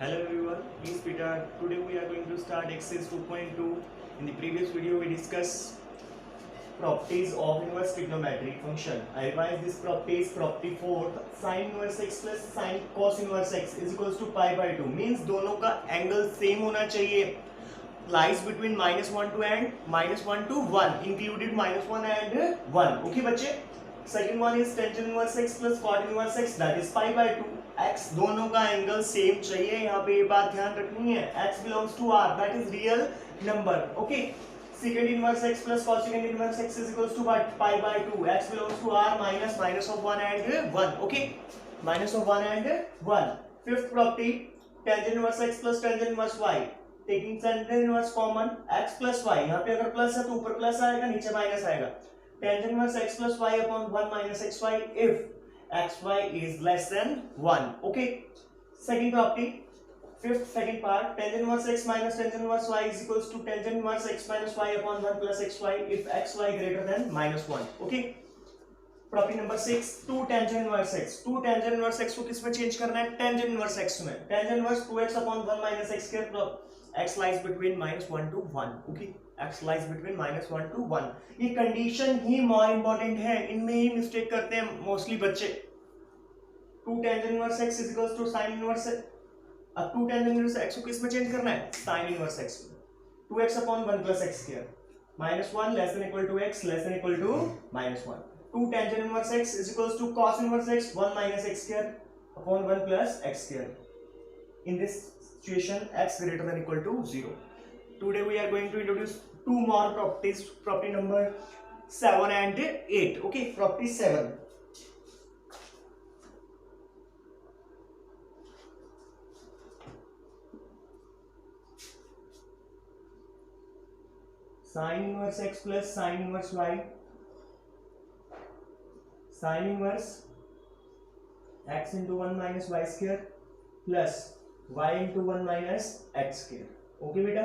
Hello everyone, me is Peter. Today we are going to start exercise 2.2. In the previous video we discussed properties of inverse trigonometric function. I revised this properties. Property 4, sin inverse x plus sin cos inverse x is equals to pi by 2 means दोनों का angle same होना चाहिए. Lies between -1 to and -1 to 1 included -1 and 1. Okay बच्चे. Second one is tangent inverse x plus cot inverse x that is pi by 2. x दोनों का angle same चाहिए. यहाँ पे ये बात ध्यान रखनी है. x belongs to r that is real number. Okay. Secant inverse x plus cosecant inverse x is equals to what? Pi by 2. X belongs to r minus of 1 and 1. Okay. Minus of 1 and 1. Fifth property, tangent inverse x plus tangent inverse y. Taking tangent inverse common, x plus y. यहाँ पे अगर plus है तो ऊपर plus आएगा, नीचे minus आएगा. Tangent inverse x plus y upon 1 minus xy if xy is less than 1. Okay. Second property. Fifth second part, tangent inverse x minus tangent inverse y is equals to tangent inverse x minus y upon 1 plus xy if xy greater than -1. Okay. Property number 6, 2 tangent inverse x. 2 tangent inverse x को किस में change करना है? tangent inverse x में. tangent inverse 2x upon 1 minus x square. x lies between -1 to 1. Okay. x lies between -1 to 1. ये condition ही more important है. इनमें ही mistake करते हैं मोस्टली बच्चे. 2 tangent inverse x is equals to sin inverse. अब 2 tangent inverse x को किस में चेंज करना है? sin inverse x में. 2x upon 1 plus x square. -1 less than equal to x less than equal to -1. 2 tangent inverse x is equals to cos inverse x 1 minus x square upon 1 plus x square. In this situation, x greater than equal to 0. Today we are going to introduce two more properties. Property number 7 and 8. Okay, property 7. Sin inverse x plus sin inverse y. Sin inverse x into 1 minus y square plus y into 1 minus x square. Okay बेटा.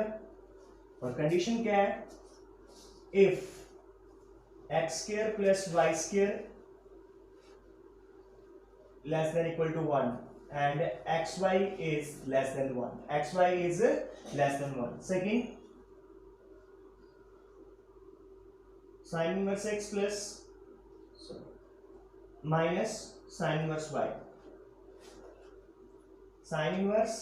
और condition क्या है? If x square plus y square less than equal to 1 and xy is less than 1. xy is less than 1. Second, sin inverse x plus minus sin inverse y. sin inverse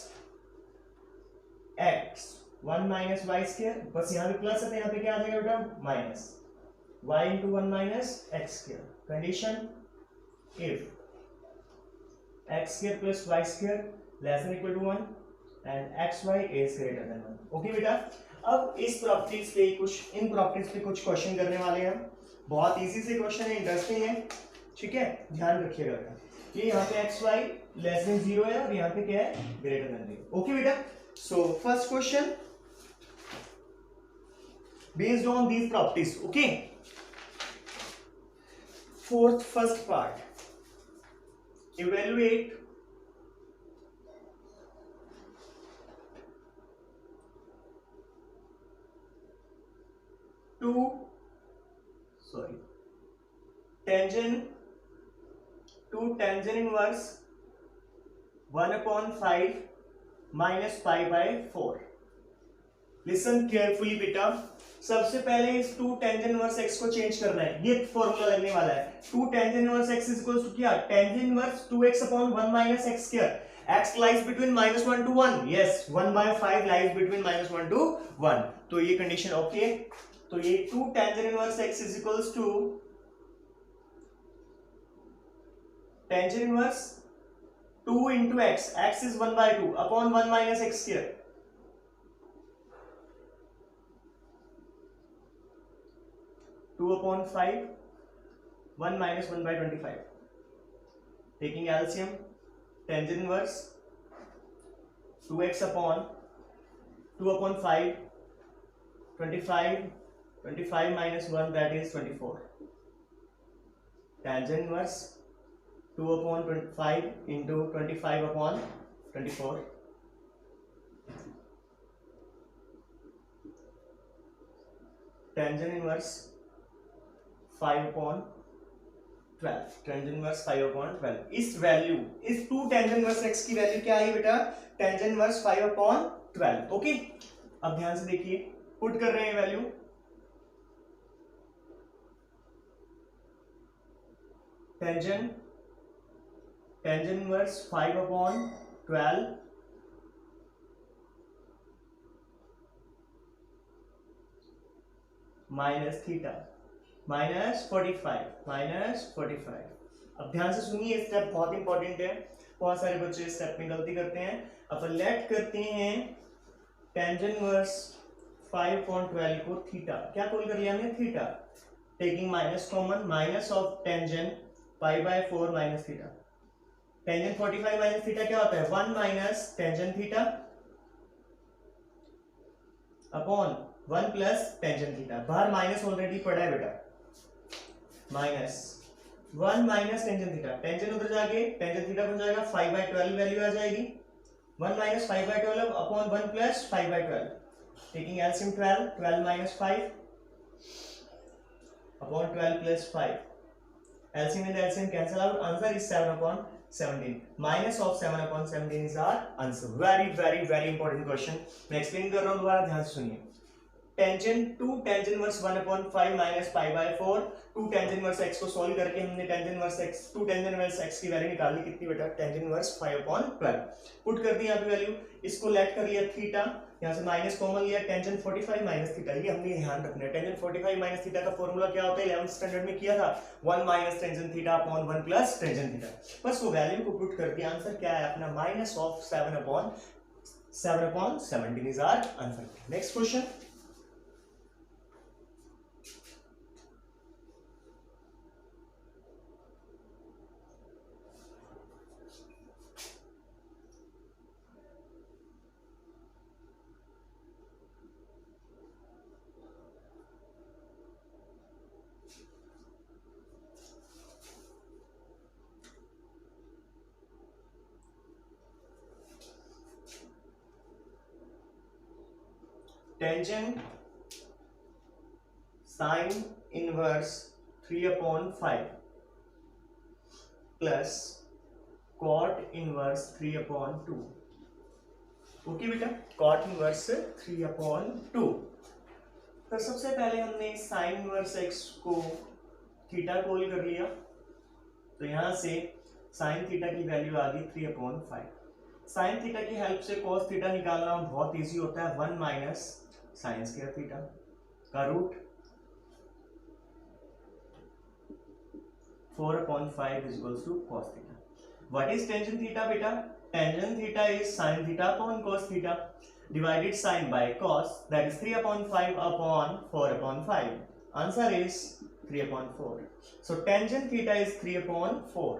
x 1 minus y square, बस यहाँ पे plus है तो यहाँ पे क्या आ जाएगा बेटा? Minus y into 1 minus x square. Condition if x square plus y square less than equal to 1 and xy is greater than 1. Okay बेटा. अब इस प्रॉपर्टीज पे कुछ इन प्रॉपर्टीज पे कुछ क्वेश्चन करने वाले हैं. बहुत इजी से क्वेश्चन है, इंटरेस्टिंग है. ठीक है, ध्यान रखिएगा बेटा. ये यहाँ पे एक्स वाई लेस देन 0 है और यहाँ पे क्या है? Greater than 0. ओके बेटा. So first question based on these properties. Okay. First part, evaluate tangent inverse 1 upon 5 minus pi by 4. Listen carefully बेटा. सबसे पहले इस 2 टेंजेंट इनवर्स x को चेंज करना है. ये फॉर्मूला लगने वाला है. 2 tangent inverse x is equals to क्या? Tangent inverse 2x upon 1 minus x square. x lies between -1 to 1. Yes, 1/5 lies between -1 to 1. तो ये कंडीशन ओके. तो ये 2 tangent inverse x is equals to tangent inverse 2 into x. x is 1/2 upon 1 minus x square. Two upon 5, 1 minus 1/25. Taking LCM, tangent inverse 2x upon 2 upon 5, 25, 25 minus 1 that is 24. Tangent inverse 2 upon 5 into 25 upon 24. Tangent inverse 5 upon 12, tan inverse 5/12। इस value, इस 2 tan inverse x की value क्या आई बेटा, tan inverse 5/12। Okay, अब ध्यान से देखिए, put कर रहे हैं value, tan inverse 5/12 minus theta minus 45। अब ध्यान से सुनिए, स्टेप बहुत इंपॉर्टेंट है, बहुत सारे बच्चे स्टेप में गलती करते हैं। अपन लेट करते हैं टेंजेंट इनवर्स 5/12 को थीटा, क्या कॉल कर लिया हमने, theta, taking minus common, minus of tangent π/4 minus theta. Tangent 45 minus theta क्या होता है, 1 minus tangent theta upon 1 plus tangent theta. बाहर माइनस ऑलरेडी पड़ा है बेटा, minus 1 minus tangent theta, tangent उधर जाके टेंजेंट थीटा बन जाएगा 5/12 वैल्यू आ जाएगी, 1 minus 5/12 upon 1 plus 5/12, taking LCM 12 minus 5 upon 12 plus 5, LCM and LCM cancel out, answer is 7/17, minus of 7/17 is our answer. Very very very important question, मैं explain कर रहा हूं, दोबारा ध्यान से सुनिए। Tangent 2 tan inverse 1/5 minus π/4, 2 tan inverse x को solve करके हमने tan inverse x, 2 tan inverse x की वैल्यू निकाल ली, कितनी बेटा, tan इनवर्स 5/12, पुट कर दी यहाँ पे वैल्यू, इसको लेट कर लिया थीटा, यहाँ से माइनस कॉमन लिया, टेंजेंट 45 माइनस थीटा, ये हमने ध्यान रखना है। टेंजेंट 45 माइनस थीटा का फॉर्मूला क्या होता है, 11th स्टैंडर्ड में किया था, 1 minus tangent theta upon 1 plus tangent theta. बस वो वैल्यू को पुट कर दिया, आंसर क्या है अपना, minus of 7/17 is our answer. Next question, tangent sine inverse 3/5 plus cot inverse 3/2। Okay बेटा, कॉट इनवर्स 3/2। तो सबसे पहले हमने साइन इनवर्स x को थीटा कॉल कर लिया, तो यहां से साइन थीटा की वैल्यू आ गई 3/5। साइन थीटा की हेल्प से कॉस थीटा निकालना बहुत इजी होता है, 1 माइनस साइन स्क्वायर थीटा का root 4/5 is equals to cos theta. What is tangent theta beta? Tangent theta is sin theta upon cos theta divided sin by cos, that is 3/5 upon 4/5. Answer is 3/4. So tangent theta is 3/4.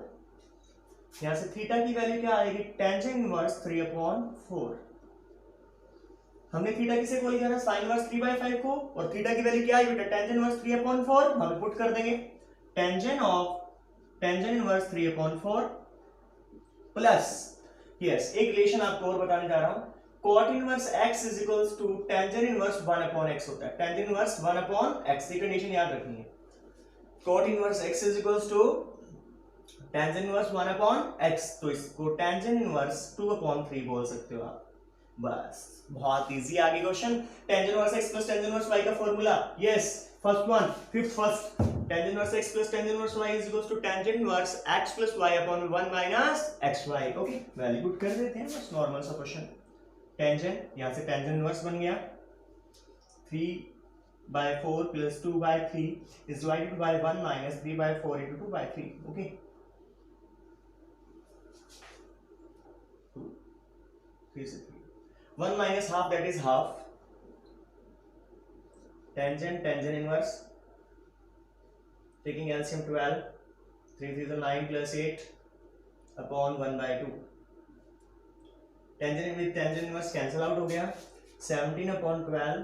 यहाँ से theta की value क्या आएगी, tangent inverse 3/4। हमने theta किसे call किया था, sign inverse 3/5 को, और थीटा की वैल्यू क्या आई बेटा, टेंजेंट इनवर्स 3/4, हम पुट कर देंगे टेंजेंट इनवर्स 3/4 प्लस, यस, एक रिलेशन आपको और बताने जा रहा हूं, cot inverse x is equals to tangent inverse 1/x होता है, टेंजेंट इनवर्स 1/x, ये कंडीशन याद रखनी है। cot inverse x is equals to tangent inverse 1/x, तो इसको टेंजेंट इनवर्स 2/3 बोल सकते हो आप। बस बहुत इजी, आगे question, tangent inverse x plus tangent inverse y का formula, yes, first one, fifth first, tangent inverse x plus tangent inverse y is equals to tangent inverse x plus y upon 1 minus xy। Okay, value put कर देते हैं, बस normal सा question. Tangent, यहां से tangent inverse बन गया 3/4 plus 2/3 is divided by 1 minus 3/4 into 2/3। Okay, 3 से 3, 1 minus half, that is half, tangent inverse, taking LCM 12, 3 3 is 9 plus 8 upon 1/2, tangent with tangent inverse cancel out हो गया, 17/12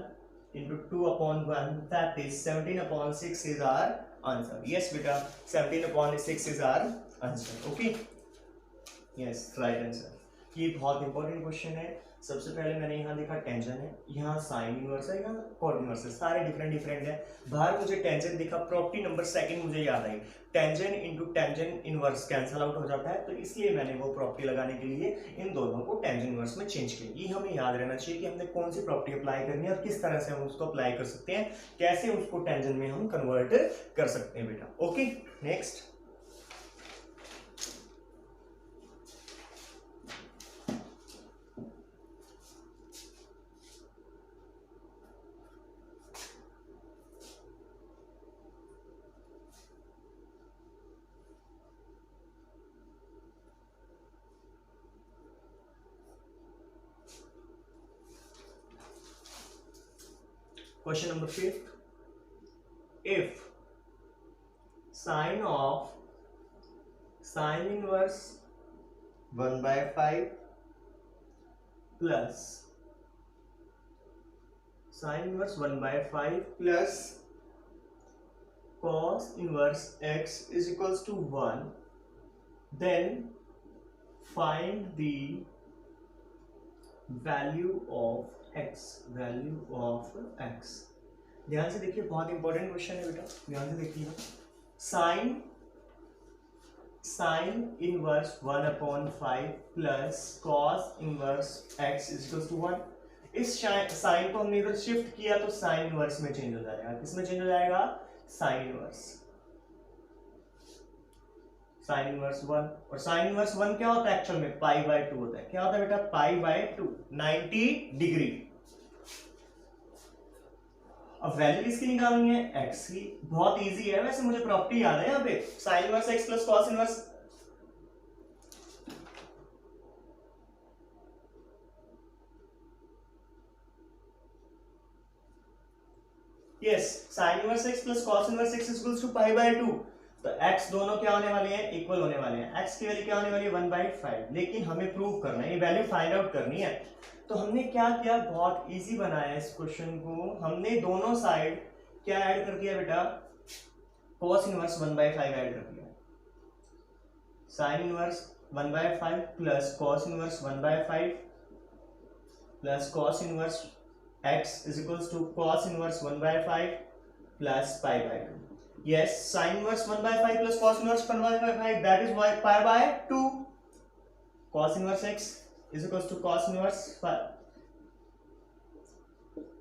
into 2/1, that is 17/6 is our answer। yes बेटा, 17/6 is our answer। okay, yes, right answer। ये बहुत important question है। सबसे पहले मैंने यहाँ देखा टेंजन है, यहाँ साइन इनवर्स है, यहाँ कॉट इनवर्स है, सारे डिफरेंट डिफरेंट है। बाहर मुझे टेंजन दिखा, प्रॉपर्टी नंबर सेकंड मुझे याद आई, tangent into tangent inverse cancel out हो जाता है, तो इसलिए मैंने वो प्रॉपर्टी लगाने के लिए इन दोनों को टेंजन इनवर्स में चेंज किया। ये हमें याद रहना चाहिए कि हमने कौन सी प्रॉपर्टी अप्लाई करनी है और किस तरह से हम उसको अप्लाई कर सकते हैं, कैसे उसको टेंजन में हम कन्वर्ट कर सकते हैं बेटा। Okay, next question number 5, if sine inverse 1 by 5 plus sine inverse 1 by 5 plus cos inverse x is equals to 1, then find the value of x, value of x। ध्यान से देखिए, बहुत इंपॉर्टेंट क्वेश्चन है बेटा, ध्यान से देखिए। Sine inverse 1/5 plus cos inverse x is equal to 1। इस साइन को हमने इधर शिफ्ट किया तो साइन इनवर्स में चेंज हो जाएगा। किसमें चेंज हो जाएगा? Sine inverse 1। और साइन इनवर्स 1 क्या होता है एक्चुअल में? π/2 होता है। क्या होता है बेटा? π/2, 90 डिग्री। अब वैल्यू किसकी निकालनी है? x की। बहुत इजी है, वैसे मुझे प्रॉपर्टी याद है यहाँ पे, sine inverse x plus cos inverse sine inverse x plus cos inverse x equals to π/2। तो x दोनों क्या होने वाले हैं? इक्वल होने वाले हैं। x की वैल्यू क्या होने वाली है? 1/5। लेकिन हमें प्रूव करना है, ये वैल्यू फाइंड आउट करनी है। तो हमने क्या किया, बहुत इजी बनाया इस क्वेश्चन को। हमने दोनों साइड क्या ऐड कर दिया बेटा? cos इनवर्स 1/5 ऐड कर दिया। sin inverse 1/5 plus cos inverse 1/5 plus cos inverse x is equals to cos inverse 1/5 plus π/2। Yes, sin inverse 1/5 plus cos inverse 1/5, that is why π/2। cos inverse x is equals to cos inverse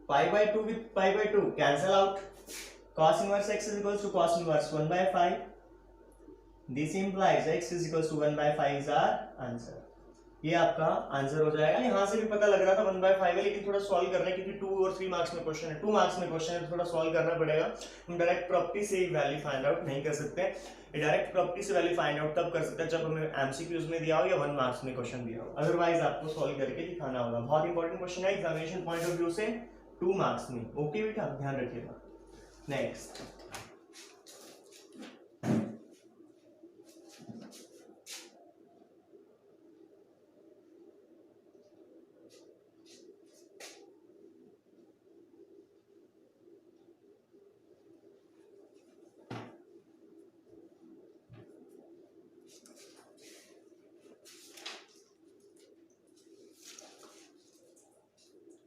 π/2 with π/2 cancel out। cos inverse x is equals to cos inverse 1/5। This implies x is equals to 1/5 is our answer। ये आपका answer हो जाएगा। यहां से भी पता लग रहा था 1/5 है, लेकिन थोड़ा सॉल्व करना है क्योंकि 2 और 3 मार्क्स में क्वेश्चन है, 2 मार्क्स में क्वेश्चन है, तो थोड़ा सॉल्व करना पड़ेगा। हम डायरेक्ट प्रॉपर्टी से ही वैल्यू फाइंड आउट नहीं कर सकते। डायरेक्ट प्रॉपर्टी से वैल्यू फाइंड आउट तब कर सकते हैं जब हमें एमसीक्यूज में दिया हो या 1 मार्क्स में क्वेश्चन दिया हो, अदरवाइज आपको सॉल्व करके दिखाना होगा। बहुत इंपॉर्टेंट क्वेश्चन है एग्जामिनेशन पॉइंट ऑफ व्यू से, 2 मार्क्स में। ओके बेटा, ध्यान रखिएगा। Next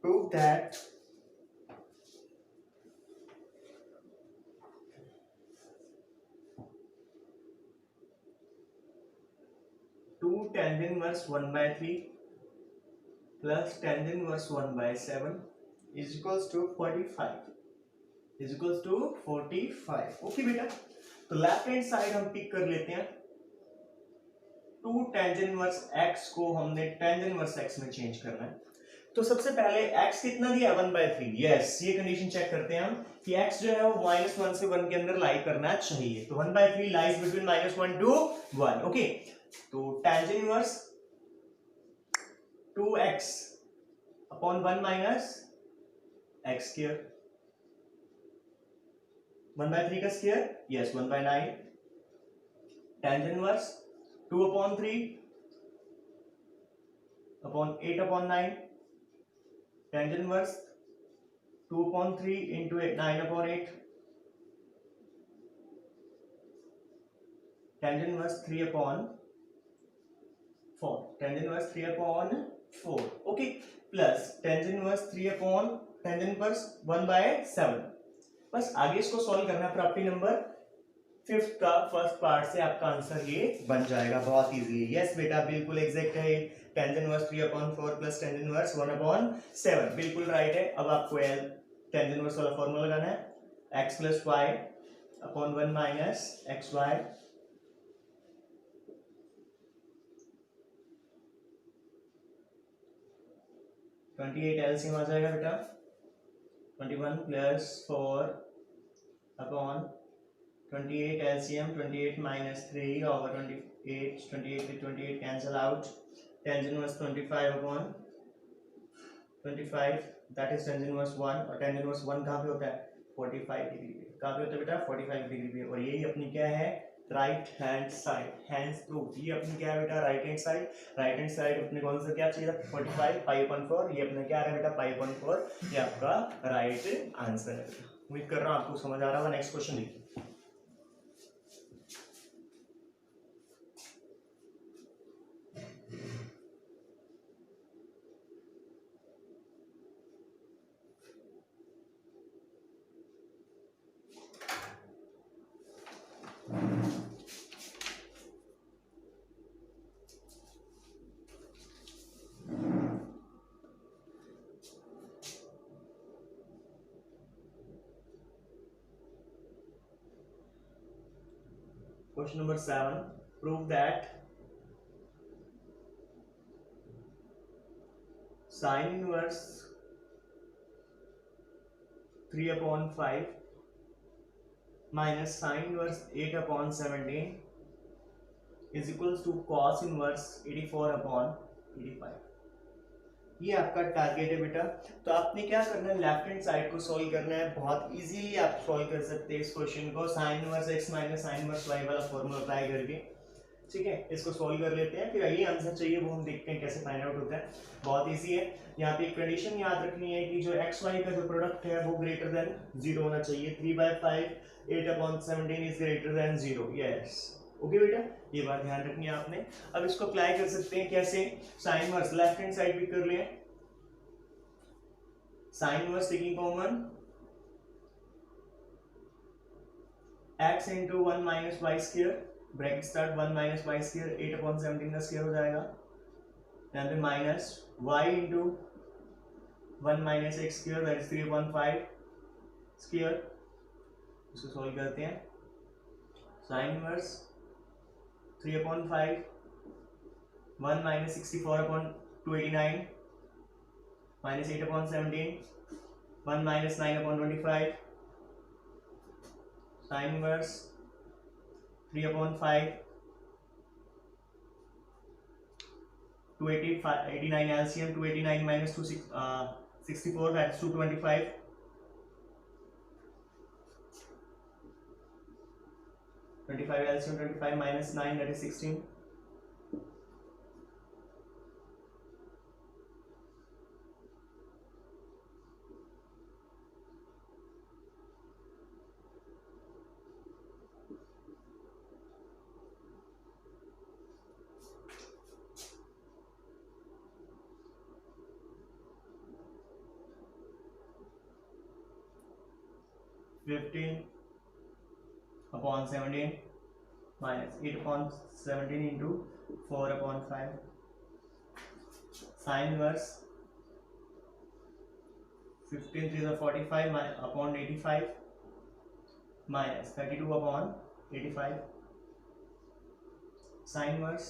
prove that tan inverse 1/3 plus tan inverse 1/7 is equals to 45 is equals to 45। Okay बेटा, तो लेफ्ट हैंड साइड हम पिक कर लेते हैं। 2 tan इनवर्स x को हमने tan इनवर्स x में चेंज करना है। तो सबसे पहले x कितना दिया? 1/3। यस, ये कंडीशन चेक करते हैं हम कि x जो है वो -1 से 1 के अंदर लाई करना चाहिए। तो 1/3 लाइज बिटवीन -1 to 1। ओके, तो tan inverse 2x upon 1 minus x square, 1/3 का square, yes 1/9। tan inverse 2/3 upon 8/9, tan inverse 2/3 into 9/8, tan inverse 3/9 4, tan inverse 3/4, okay, plus tan inverse 1/7। बस आगे इसको सॉल्व करना है। प्रॉपर्टी नंबर 5 का फर्स्ट पार्ट से आपका आंसर ये बन जाएगा, बहुत इजी है। यस बेटा बिल्कुल एग्जैक्ट है। tan inverse 3/4 plus tan inverse 1/7 बिल्कुल राइट है। अब आपको tan इनवर्स वाला फॉर्मूला लगाना है, x plus y upon 1 minus x y, LCM आ जाएगा बेटा 21 plus 4 upon 28 LCM 28 minus 3 over 28 with 28 cancel out, tan inverse 25/25 that is tan inverse 1, और tan inverse 1 कहाँ पे होता है 45 डिग्री पे, कहाँ पे होता है बेटा 45 डिग्री पे, और यही अपनी क्या है right hand side, hands proof. ये अपनी क्या है बेटा right hand side. Right hand side अपने कौन सा क्या चाहिए था 45 पाई/4, ये अपना क्या आ रहा है बेटा पाई/4, ये आपका राइट आंसर है। उम्मीद कर रहा हूँ आपको समझ आ रहा होगा। नेक्स्ट क्वेश्चन देखिए। Question number 7. Prove that sin inverse 3/5 minus sin inverse 8/17 is equals to cos inverse 84/85। ये आपका टारगेट है बेटा। तो आपने क्या करना है लेफ्ट हैंड साइड को सॉल्व करना है। बहुत इजीली आप सॉल्व कर सकते हैं इस क्वेश्चन को sin inverse x minus sin inverse y वाला फॉर्मूला अप्लाई करके। ठीक है, इसको सॉल्व कर लेते हैं, फिर यही आंसर चाहिए वो हम देखते हैं कैसे फाइंड आउट होता है। बहुत इजी है। यहाँ पे एक कंडीशन याद रखनी है कि जो एक्स वाई का जो प्रोडक्ट है वो ग्रेटर देन 0 होना चाहिए। 3/5 8/17 is greater than 0। Yes okay बेटा, ये बात ध्यान रखनी है आपने। अब इसको अप्लाई कर सकते हैं कैसे, sine inverse left hand side भी कर लें। Sine inverse taking common x into 1 minus y square, bracket start 1 minus y square 8/17 का स्क्वायर हो जाएगा। यहाँ पे minus y into 1 minus x square that is 3/5 square. इसको सॉल्व करते हैं। Sine inverse 3/5 1 minus 64/289 minus 8/17 1 minus 9/25 sine inverse 3/5 289 LCM 289 minus 264 that's 225 25 LCM 25 minus 9 that is 16 15/17 minus 8/17 into 4/5 sin inverse 15 3 45 upon 85 minus 32/85 sin inverse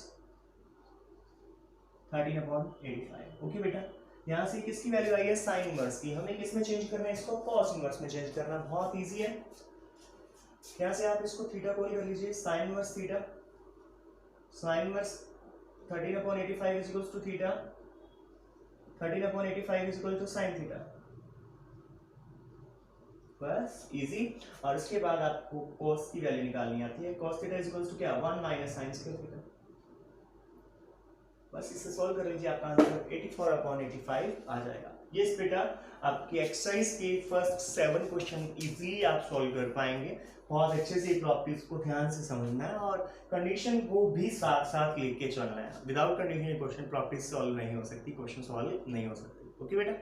13/85। Okay बेटा, यहाँ से किसकी value आई है sine inverse की, हमें किस में चेंज करना है इसको कॉस इनवर्स में चेंज करना, बहुत इजी है। यहाँ से आप इसको थीटा कॉल कर लीजिए, sine inverse theta, sine inverse 13/85 is equals to theta, 13/85 is equal to sine theta. बस इजी। और उसके बाद आपको कॉस की वैल्यू निकालनी आती है। Cos theta is equals to क्या 1 माइनस साइन स्क्वायर थीटा। बस इसे सॉल्व कर लीजिए, आपका आंसर 84/85 आ जाएगा। यस बेटा, आपकी एक्सरसाइज के फर्स्ट 7 क्वेश्चन इजीली आप सॉल्व कर पाएंगे। बहुत अच्छे से प्रॉपर्टीज को ध्यान से समझना है और कंडीशन को भी साथ साथ लेके चलना है। Without condition question properties solve नहीं हो सकती, क्वेश्चन सॉल्व नहीं हो सकती। ओके बेटा।